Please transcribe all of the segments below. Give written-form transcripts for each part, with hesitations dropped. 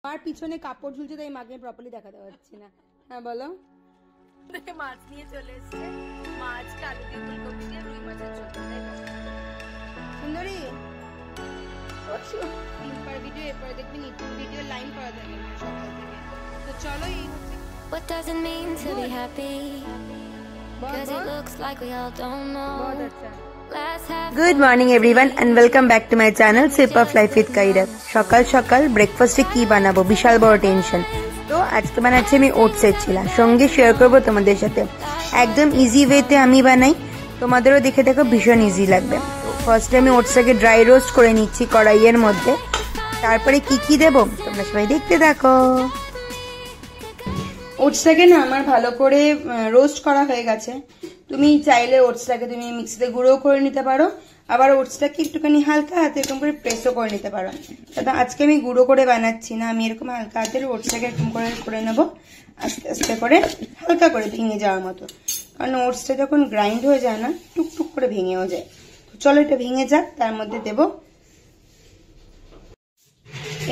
আমার পিছনে কাপড় ঝুলছে তাই মাকে প্রপারলি দেখাতে পারছি না। হ্যাঁ বলো। মাছ নিয়ে চলে এসেছে, মাছ আলু দিয়ে ফুলকপি দিয়ে রুই মাছের ঝোল। সুন্দরী ভিডিও এরপরে দেখবি ভিডিও লাইন করা যাবে না সকাল থেকে। তো চলো এই হচ্ছে What does it mean to be happy? Cause it looks like we all don't know. Good morning everyone and welcome back to my channel Sip of Life with Kaira. সকাল সকাল ব্রেকফাস্টে কি বানাবো বিশাল বড় টেনশন। তো আজকে বানাচ্ছি আমি ওটসের চিলা, সঙ্গে শেয়ার করব তোমাদের সাথে। একদম ইজি ওয়েতে আমি বানাই, তোমাদেরও দেখে দেখো ভীষণ ইজি লাগবে। তো ফার্স্টে আমি ওটসটাকে ড্রাই রোস্ট করে নিচ্ছি কড়াইয়ের মধ্যে। তারপরে কি কি দেবো তোমরা সবাই দেখতে থাকো। ওটসটাকে না আমার ভালো করে রোস্ট করা হয়ে গেছে। তুমি চাইলে ওটসটাকে তুমি মিক্সিতে গুঁড়ো করে নিতে পারো, আবার ওটসটাকে একটুখানি হালকা হাতে এরকম করে প্রেসও করে নিতে পারো। তবে আজকে আমি গুঁড়ো করে বানাচ্ছি না, আমি এরকম হালকা হাতে ওটসটাকে এরকম করে নেবো, আস্তে আস্তে করে হালকা করে ভেঙে যাওয়ার মতো। কারণ ওটসটা যখন গ্রাইন্ড হয়ে যায় না টুকটুক করে ভেঙেও যায়। তো চলো এটা ভেঙে যাক। তার মধ্যে দেবো,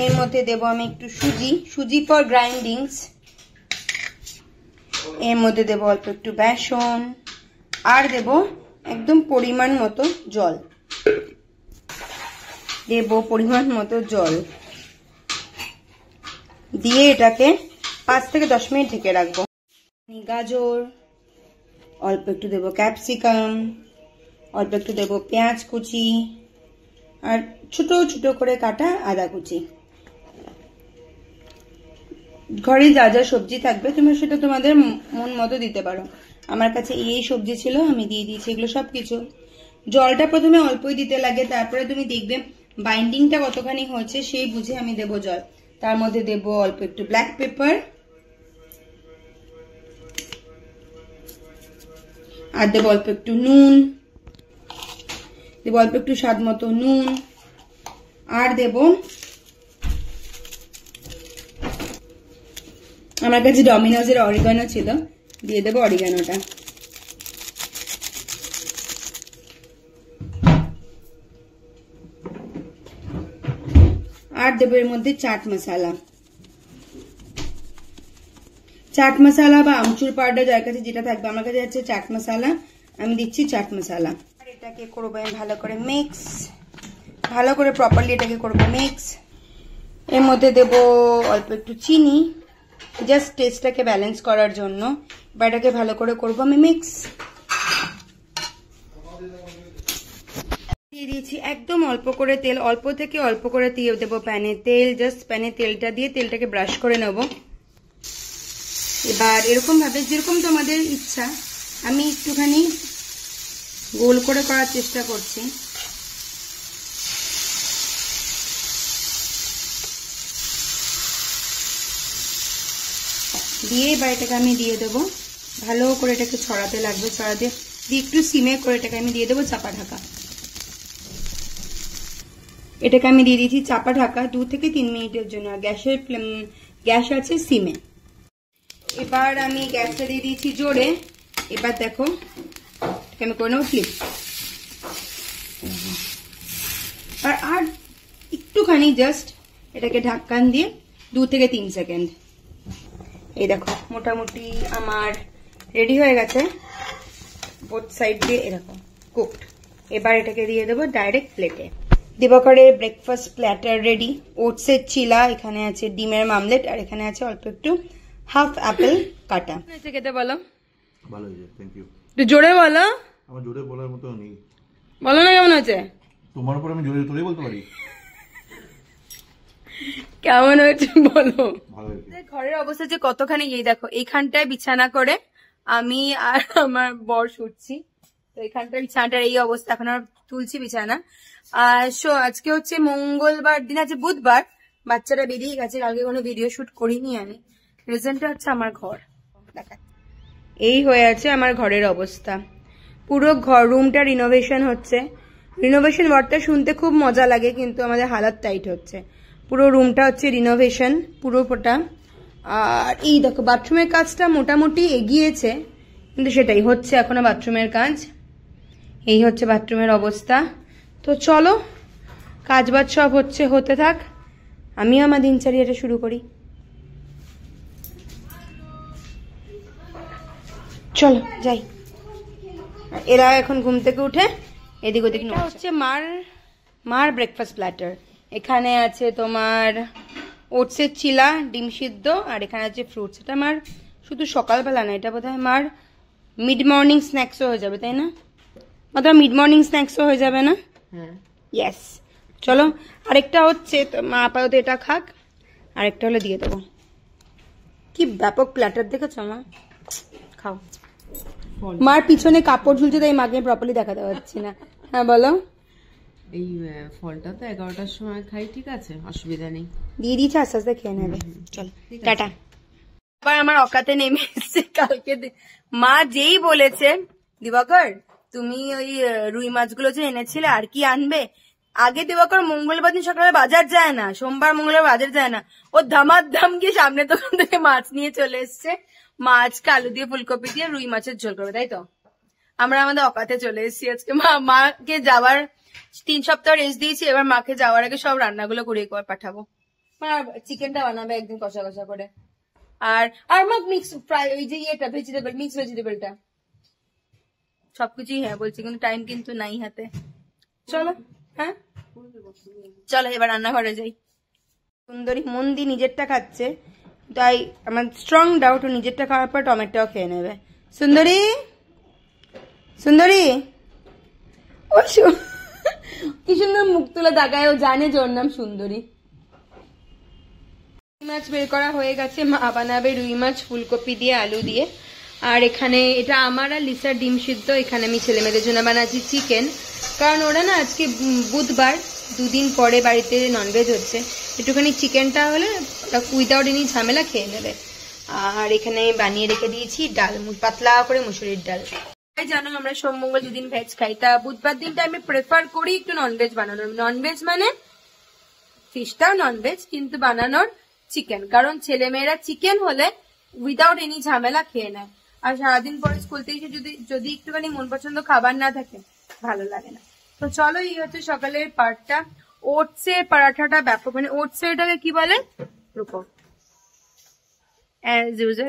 এর মধ্যে দেবো আমি একটু সুজি ফর গ্রাইন্ডিংস। এর মধ্যে দেবো অল্প একটু বেসন, আর দেব একদম পরিমাণ মতো জল। দিয়ে এটাকে 5 থেকে 10 মিনিট ঢেকে রাখবো। গাজর, অল্প একটু দেব ক্যাপসিকাম, অল্প একটু দেব পেঁয়াজ কুচি, আর ছোট ছোট করে কাটা আদা কুচি। ঘরে যা যা সবজি থাকবে তুমি সেটা তোমাদের মন মতো দিতে পারো। আমার কাছে এই সবজি ছিল, আমি দিয়ে দিয়েছি এগুলো সবকিছু। জলটা প্রথমে অল্পই দিতে লাগে, তারপরে তুমি দেখবে বাইন্ডিংটা কতখানি হয়েছে সেই বুঝে আমি দেব জল। তার মধ্যে দেব অল্প একটু ব্ল্যাক পেপার, আর দেব অল্প একটু নুন, দেব অল্প একটু স্বাদ মতো নুন, আর দেব আমার কাছে ডমিনোজের অরিগানো ছিল, দিয়ে দেবো অরিগানোটা। আর দেবো এর মধ্যে চাট মশলা বা আমচুর পাউডার, যার কাছে যেটা থাকবে। আমার কাছে আছে চাট মশলা, আমি দিচ্ছি চাট মশলা। আর এটাকে করবো আমি ভালো করে মিক্স, ভালো করে প্রপারলি এটাকে করবো মিক্স। এর মধ্যে দেবো অল্প একটু চিনি, জাস্ট টেস্টটাকে ব্যালেন্স করার জন্য। এটাকে ভালো করে করবো আমি মিক্স। দিয়ে দিয়েছি একদম অল্প করে তেল, অল্প থেকে অল্প করে দিয়ে দেবো প্যানে তেল। জাস্ট প্যানে তেলটা দিয়ে তেলটাকে ব্রাশ করে নেব। এবার এরকম ভাবে যেরকম তোমাদের ইচ্ছা, আমি একটুখানি গোল করে করার চেষ্টা করছি। দিয়ে এবার এটাকে আমি দিয়ে দেবো, ভালো করে এটাকে ছড়াতে লাগবে। ছড়াতে দিয়ে একটু সিমে করে এটাকে আমি দিয়ে দেবো চাপা ঢাকা। এটাকে আমি দিয়ে দিয়েছি চাপা ঢাকা 2 থেকে 3 মিনিটের জন্য। গ্যাস আছে সিমে। এবার আমি গ্যাসটা দিয়ে দিয়েছি জোরে। এবার দেখো এটাকে আমি করে নেবো ফ্লিপ। আর একটুখানি জাস্ট এটাকে ঢাকন দিয়ে 2 থেকে 3 সেকেন্ড। এই দেখো মোটামুটি আমার রেডি হয়ে গেছে, বোথ সাইড দিয়ে এরকম কুকড। এবার এটাকে দিয়ে দেবো ডাইরেক্ট প্লেটে। দিবাকরের ব্রেকফাস্ট প্ল্যাটার রেডি। ওটসের চিলা, এখানে আছে ডিমের মামলেট, আর এখানে আছে অল্প একটু হাফ অ্যাপেল কাটা। খেতে বলো। ভালো হয়েছে, থ্যাংক ইউ। একটু জোরে বলো। আমার জোরে বলার মতো নেই। বলো না কেমন হয়েছে। তোমার উপর আমি জোরে তোরেই বলতে পারি। কেমন হয়েছে বলো। ভালো হয়েছে। ঘরের অবস্থা যে কতখানি, এই দেখো এইখানটায় বিছানা করে আমি আর আমার বর শুচ্ছি। তো এইখানটার বিছানাটার এই অবস্থা, এখন আর তুলছি বিছানা। আজকে হচ্ছে মঙ্গলবার দিন, আছে বুধবার। বাচ্চারা বেরিয়ে গেছে, কালকে কোনো ভিডিও শুট করিনি আমি। রিজনটা হচ্ছে আমার ঘর দেখা, এই হয়ে আছে আমার ঘরের অবস্থা। পুরো রুমটা রিনোভেশন হচ্ছে। রিনোভেশন ওয়ার্ডটা শুনতে খুব মজা লাগে, কিন্তু আমাদের হালাত টাইট হচ্ছে। পুরো রুমটা হচ্ছে রিনোভেশন পুরোটা। আর এই দেখো বাথরুমের কাজটা মোটামুটি এগিয়েছে, কিন্তু সেটাই হচ্ছে এখনো বাথরুমের কাজ। এই হচ্ছে বাথরুমের অবস্থা। তো চলো কাজবাজ সব হতে থাক, আমিও আমার দিনচর্যাটা শুরু করি। চলো যাই। এরা এখন ঘুম থেকে উঠে এদিক ওদিক হচ্ছে মার ব্রেকফাস্ট প্ল্যাটার। এখানে আছে তোমার ওটসের চিলা, ডিম সিদ্ধ, আর এখানে আছে ফ্রুটস। এটা আমার শুধু সকালবেলা না, এটা বোধহয় মার মিড মর্নিং স্ন্যাক্সও হয়ে যাবে, তাই না? মাত্র মিড মর্নিং স্ন্যাক্সও হয়ে যাবে না? হ্যাঁ, ইয়েস। চলো, আরেকটা হচ্ছে মা আপাতত এটা খাক, আরেকটা হলে দিয়ে দেবো। কি ব্যাপক প্ল্যাটার দেখেছো মা? খাও। মার পিছনে কাপড় ঝুলছে, তাই মাকে প্রপারলি দেখাতে পারছি না। হ্যাঁ বলো। এই ফলটা তো 11টার সময় খাই, ঠিক আছে, অসুবিধা নেই। দিয়ে দিয়েছে, আস্তে আস্তে খেয়ে নেবে। চলো টাটা। আবার আমার অকাতে নেমে এসছে কালকে। মা যেই বলেছে দিবাকর তুমি ওই রুই মাছগুলো যে এনেছিলে আর কি আনবে, আগে দিবাকর মঙ্গলবার দিন সকালে বাজার যায় না, সোমবার মঙ্গলবার বাজার যায় না, ও ধামাধাম গিয়ে সামনে দোকান থেকে মাছ নিয়ে চলে এসছে। মাছকে আলু দিয়ে ফুলকপি দিয়ে রুই মাছের ঝোল করবে, তাই তো? আমরা আমাদের অকাতে চলে এসেছি আজকে। মাকে যাওয়ার 3 সপ্তাহ রেস্ট দিয়েছি, এবার মাকে যাওয়ার আগে সব রান্নাগুলো করে পাঠাবো। চিকেনটা বানাবে একদিন কষা কষা করে, আর মা মিক্স ফ্রাই ওই যে ইয়েটা ভেজিটেবল, মিক্স ভেজিটেবলটা, সবকিছুই হ্যাঁ বলছি, কিন্তু টাইম কিন্তু নাই হাতে। চলো, হ্যাঁ চলো এবার রান্নাঘরে যাই। সুন্দরী মন দিয়ে নিজেরটা খাচ্ছে, তাই আমার স্ট্রং ডাউট ও নিজেরটা খাওয়ার পর টমেটোও খেয়ে নেবে। সুন্দরী, সুন্দরী, ও কি সুন্দর মুখ তুলে তাকায়, ও জানে যে ওর নাম সুন্দরী। রুই মাছ বের করা হয়ে গেছে, মা বানাবে রুই মাছ ফুলকপি দিয়ে আলু দিয়ে। আর এখানে এটা আমার আর লিসার ডিম সিদ্ধ। এখানে আমি ছেলে মেয়েদের জন্য বানাচ্ছি চিকেন, কারণ ওরা না আজকে বুধবার, 2 দিন পরে বাড়িতে ননভেজ হচ্ছে, একটুখানি চিকেনটা হলে ওরা উইদাউট এনি ঝামেলা খেয়ে নেবে। আর এখানে বানিয়ে রেখে দিয়েছি ডাল, পাতলা করে মুসুরির ডাল। জানো আমরা সোম মঙ্গল 2 দিন ভেজ খাই, তা বুধবার দিনটা আমি প্রেফার করি একটু ননভেজ বানানোর। ননভেজ মানে ফিশটাও ননভেজ, কিন্তু বানানোর চিকেন, কারণ ছেলে মেয়েরা চিকেন হলে উইদাউট এনি ঝামেলা খেয়ে নেয়। আর সারাদিন পরে স্কুল থেকে যদি একটুখানি মন পছন্দ খাবার না থাকে ভালো লাগে না। তো চলো, এই হচ্ছে সকালের পার্টটা। ওটসের পরাঠাটা ব্যাপক, মানে ওটসের এটাকে কি বলে রূপক,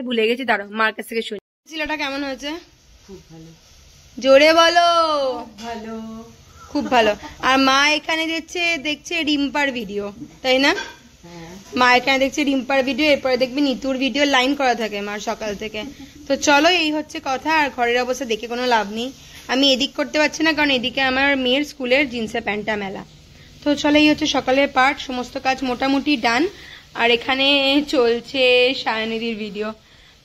ভুলে গেছি, দাঁড়াও মার কাছ থেকে শুনি। চিলাটা কেমন হয়েছে? খুব ভালো। জোরে বলো। ভালো, খুব ভালো। আর মা এখানে দেখছে রিম্পার ভিডিও, তাই না? মা এখানে দেখছে রিম্পার ভিডিও, এরপরে দেখবি নিতুর ভিডিও লাইন করা থাকে মার সকাল থেকে। তো চলো, এই হচ্ছে কথা। আর ঘরের অবস্থা দেখে কোনো লাভ নেই, আমি এদিক করতে পারছি না, কারণ এদিকে আমার মেয়ের স্কুলের জিন্সের প্যান্টটা মেলা। তো চলো, এই হচ্ছে সকালের পার্ট, সমস্ত কাজ মোটামুটি ডান। আর এখানে চলছে সায়নিধির ভিডিও।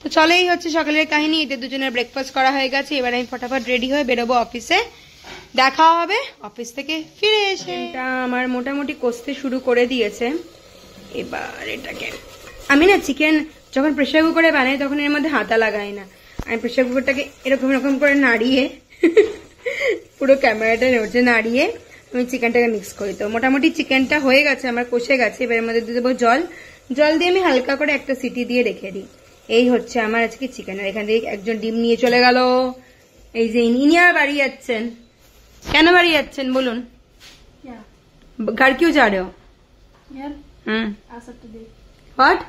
তো চলো, এই হচ্ছে সকালের কাহিনী। এদের দুজনের ব্রেকফাস্ট করা হয়ে গেছে, এবার আমি ফটাফট রেডি হয়ে বেরোবো অফিসে। দেখা হবে অফিস থেকে ফিরে এসে। এটা আমার মোটামুটি কষতে শুরু করে দিয়েছে। এবার এটাকে আমি না চিকেন যখন প্রেসার কুকারে বানাই তখন এর মধ্যে হাতা লাগাই না, আমি প্রেসার কুকারটাকে এরকম এরকম করে নাড়িয়ে পুরো ক্যামেরাটা নড়ছে, নাড়িয়ে আমি চিকেনটাকে মিক্স করি। তো মোটামুটি চিকেনটা হয়ে গেছে আমার, কষে গেছে। এবার এর মধ্যে দিয়ে দেবো জল, জল দিয়ে আমি হালকা করে একটা সিটি দিয়ে রেখে দিই। এই হচ্ছে আমার আজকে চিকেন। আর এখান থেকে একজন ডিম নিয়ে চলে গেল। এই যে ইনি আর বাড়ি যাচ্ছেন, কেন বাড়ি যাচ্ছেন বলুন? घर क्यों जा रहे हो? Saturday. What?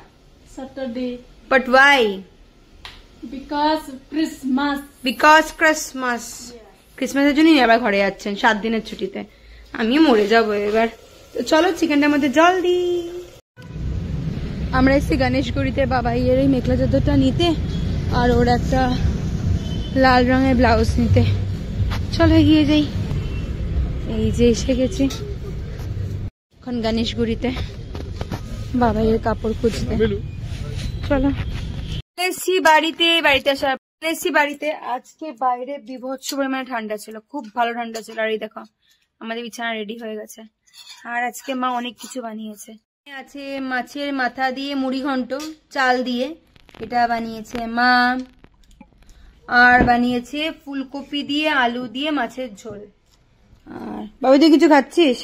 Saturday. But why? Because Christmas. Because Christmas. ক্রিসমাসের জন্যই আবার ঘরে যাচ্ছেন 7 দিনের ছুটিতে। আমি মরে যাবো এবার। তো চলো চিকেনটার মধ্যে জল দিই। আমরা এসেছি গণেশগুড়িতে বাবাইয়ের এই মেখলা চাদরটা নিতে, আর ওর একটা লাল রঙের ব্লাউজ নিতে। চলো এগিয়ে যাই। এই যে এসে গেছি এখন গণেশগুড়িতে বাবাইয়ের কাপড় খুঁজতে। চলো এসছি বাড়িতে বাড়িতে আজকে বাইরে বিভৎস পরিমাণে ঠান্ডা ছিল, খুব ভালো ঠান্ডা ছিল। আর এই দেখো আমাদের বিছানা রেডি হয়ে গেছে। আর আজকে মা অনেক কিছু বানিয়েছে। আছে মাছের মাথা দিয়ে মুড়ি ঘন্ট চাল দিয়ে, এটা বানিয়েছে মা। আর বানিয়েছে ফুলকপি দিয়ে আলু দিয়ে মাছের ঝোল। আর বাবু তুই কিছু খাচ্ছিস?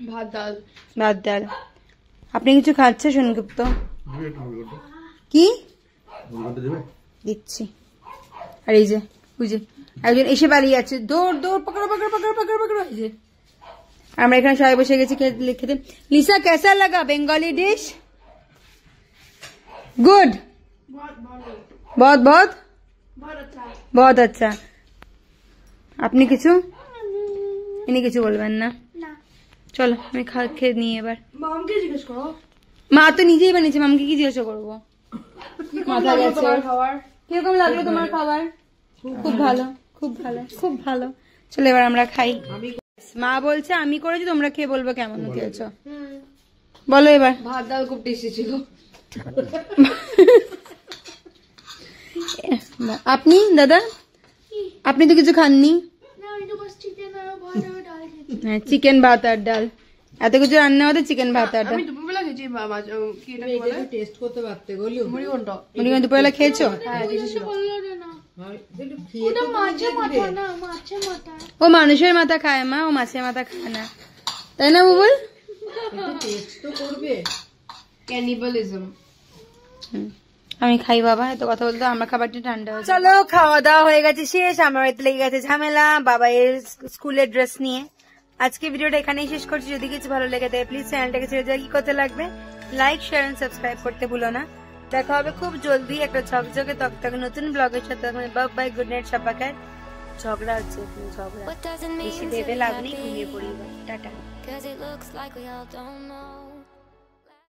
ভাত ডাল। ভাত ডাল। আপনি কিছু খাচ্ছে সোনগুপ্ত? কি দিচ্ছি। আর এই যে বুঝে একজন এসে পালিয়ে যাচ্ছে, দৌড় দৌড়, পাকড়ো পাকড়ো পাকড়ো পাকড়ো পাকড়ো। এই যে আমরা এখানে সবাই বসে গেছি খেতে। লিসা কেসা লাগা বেঙ্গলি ডিশ? গুড, বহুত বহুত বহুত আচ্ছা। আপনি কিছু ইনি কিছু বলবেন না? চলো আমি খেয়ে নিই এবার। মামকে জিজ্ঞেস করো। মা তো নিজেই বানিয়েছে, মামকে কি জিজ্ঞাসা করবো? মাথা গেছে। কিরকম লাগলো তোমার খাবার? খুব ভালো, খুব ভালো, খুব ভালো। চলো এবার আমরা খাই। মা বলছে আমি করেছি, তোমরা খেয়ে বলবো কেমন খেয়েছো। বলো এবার। ভাত ডাল খুব টেস্টি ছিল। আপনি দাদা, আপনি তো কিছু খাননি? হ্যাঁ, চিকেন ভাত আর ডাল। এত কিছু রান্না হতে চিকেন ভাত আর ডাল। দুপুরবেলা খেয়েছি কি এটা বলে টেস্ট করতে পারতে গলি মুড়িঘণ্ট। মুড়িঘণ্ট দুপুরবেলা খেয়েছো? ও মানুষের মাথা খায় মা, ও মাছের মাথা খায় না, তাই না বুবুল? টেস্ট তো করবে। ক্যানিবালিজম। আমি খাই বাবা, এত কথা বলতে আমার খাবারটা ঠান্ডা হয়ে। চলো খাওয়া দাওয়া হয়ে গেছে শেষ, আমার বাড়িতে লেগে গেছে ঝামেলা বাবা এর স্কুলের ড্রেস নিয়ে। আজকে ভিডিওটা এখানেই শেষ করছি। যদি কিছু ভালো লেগে থাকে প্লিজ চ্যানেলটাকে ছেড়ে যাওয়া কি করতে লাগবে, লাইক শেয়ার এন্ড সাবস্ক্রাইব করতে ভুলো না। দেখা হবে খুব জলদি একটা ঝকঝকে তকতকে নতুন ব্লগের সাথে। বাই, গুড নাইট সবাইকে। ঝগড়া হচ্ছে, ঝগড়া What does it mean বেশি to ভেবে be লাভ নেই, happy? ঘুমিয়ে পড়ি। Tata. 'Cause it looks like we all don't know.